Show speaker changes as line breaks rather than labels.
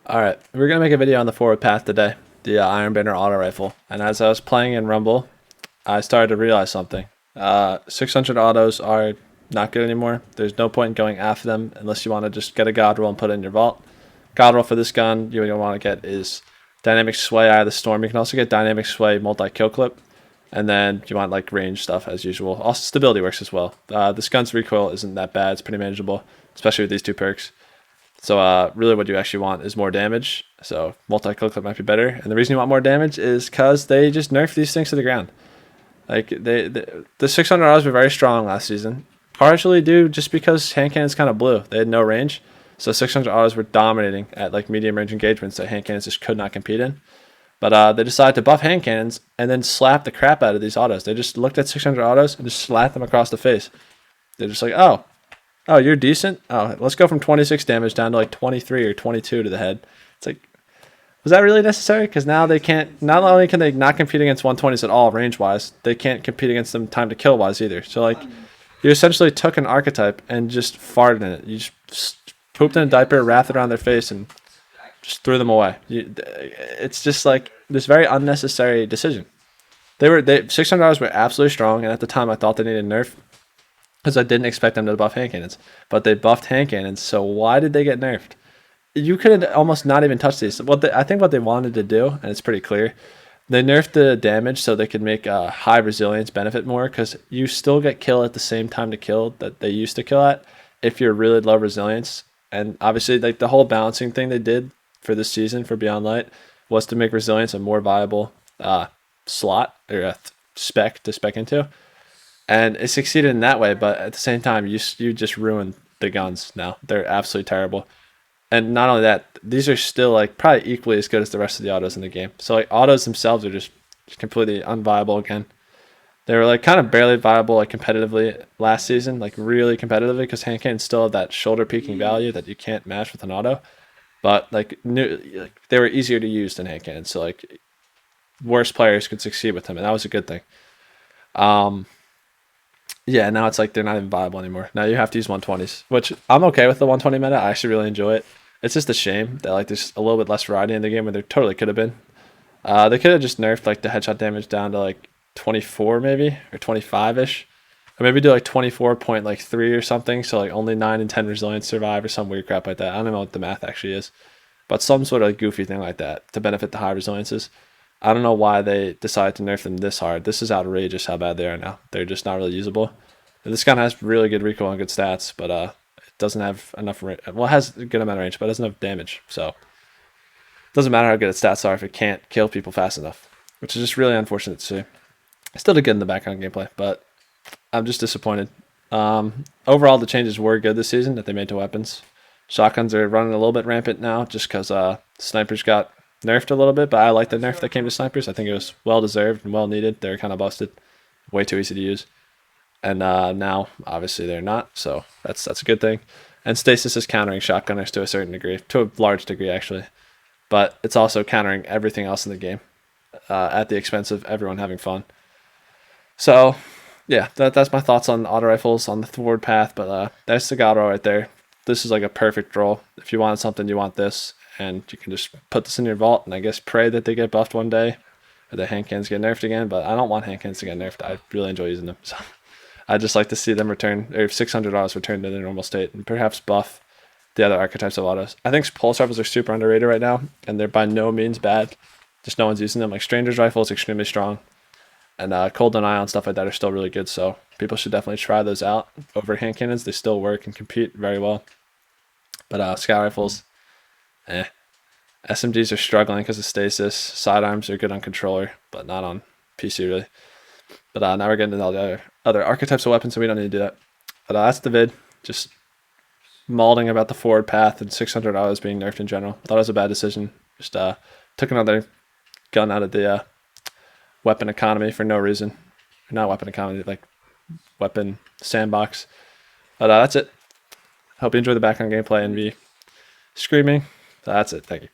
All right, we're gonna make a video on the forward path today, the Iron Banner auto rifle. And as I was playing in Rumble, I started to realize something. 600 autos are not good anymore. There's no point in going after them unless you want to just get a god roll and put it in your vault. God roll for this gun you're gonna want to get is dynamic sway Eye of the Storm. You can also get dynamic sway multi kill clip, and then you want like range stuff as usual. Also stability works as well. This gun's recoil isn't that bad. It's pretty manageable, especially with these two perks. So really what you actually want is more damage. So multi-kill clip might be better. And the reason you want more damage is because they just nerf these things to the ground. Like the 600 Rs were very strong last season. Partially due just because hand cannons kind of blew. They had no range. So 600 Rs were dominating at like medium range engagements that hand cannons just could not compete in. But they decided to buff hand cannons and then slap the crap out of these autos. They just looked at 600 autos and just slapped them across the face. They're just like, oh, you're decent? Oh, let's go from 26 damage down to like 23 or 22 to the head. It's like, was that really necessary? Because now they can't, not only can they not compete against 120s at all range-wise, they can't compete against them time to kill-wise either. So, like, you essentially took an archetype and just farted in it. You just pooped in a diaper, wrapped it around their face, and just threw them away. It's just like this very unnecessary decision. 600 were absolutely strong, and at the time I thought they needed a nerf, because I didn't expect them to buff hand cannons. But they buffed hand cannons, so why did they get nerfed? You could almost not even touch these. I think what they wanted to do, and it's pretty clear, they nerfed the damage so they could make high resilience benefit more, because you still get kill at the same time to kill that they used to kill at if you're really low resilience. And obviously, like the whole balancing thing they did for this season for Beyond Light was to make resilience a more viable slot or a spec to spec into. And it succeeded in that way, but at the same time, you just ruined the guns now. They're absolutely terrible. And not only that, these are still like probably equally as good as the rest of the autos in the game. So like autos themselves are just completely unviable again. They were like kind of barely viable like competitively last season, like really competitively, because hand cannons still have that shoulder peaking value that you can't match with an auto. But like they were easier to use than hand cannons, so like worse players could succeed with them, and that was a good thing. Yeah, now it's like they're not even viable anymore. Now you have to use 120s, which I'm okay with the 120 meta. I actually really enjoy it. It's just a shame that like there's a little bit less variety in the game where there totally could have been. They could have just nerfed like the headshot damage down to like 24 maybe, or 25-ish. Or maybe do like 24.3 or something, so like only 9 and 10 resilience survive or some weird crap like that. I don't know what the math actually is. But some sort of goofy thing like that to benefit the high resiliences. I don't know why they decided to nerf them this hard. This is outrageous how bad they are now. They're just not really usable. This gun has really good recoil and good stats, but it doesn't have enough range. Well, it has a good amount of range, but it doesn't have damage. So it doesn't matter how good its stats are if it can't kill people fast enough, which is just really unfortunate to see. I still did good in the background gameplay, but I'm just disappointed. Overall, the changes were good this season that they made to weapons. Shotguns are running a little bit rampant now just because snipers got nerfed a little bit, but I like the nerf that came to snipers. I think it was well deserved and well needed. They were kind of busted, way too easy to use, and now obviously they're not. So that's a good thing. And stasis is countering shotgunners to a certain degree, to a large degree actually, but it's also countering everything else in the game at the expense of everyone having fun. So yeah, that's my thoughts on auto rifles on the forward path. But that's the god roll right there. This is like a perfect roll. If you want something, you want this. And you can just put this in your vault and I guess pray that they get buffed one day or the hand cannons get nerfed again. But I don't want hand cannons to get nerfed. I really enjoy using them. So I just like to see them return, or 600 autos return to their normal state and perhaps buff the other archetypes of autos. I think pulse rifles are super underrated right now, and they're by no means bad. Just no one's using them. Like Stranger's rifle is extremely strong, and Cold Denial and stuff like that are still really good. So people should definitely try those out over hand cannons. They still work and compete very well. But scout rifles, SMGs are struggling because of stasis. Sidearms are good on controller, but not on PC really. But now we're getting into all the other archetypes of weapons, so we don't need to do that. But that's the vid. Just malding about the forward path and 600 autos being nerfed in general. Thought it was a bad decision. Just took another gun out of the weapon economy for no reason. Not weapon economy, like weapon sandbox. But that's it. Hope you enjoy the background gameplay and be screaming. So that's it. Thank you.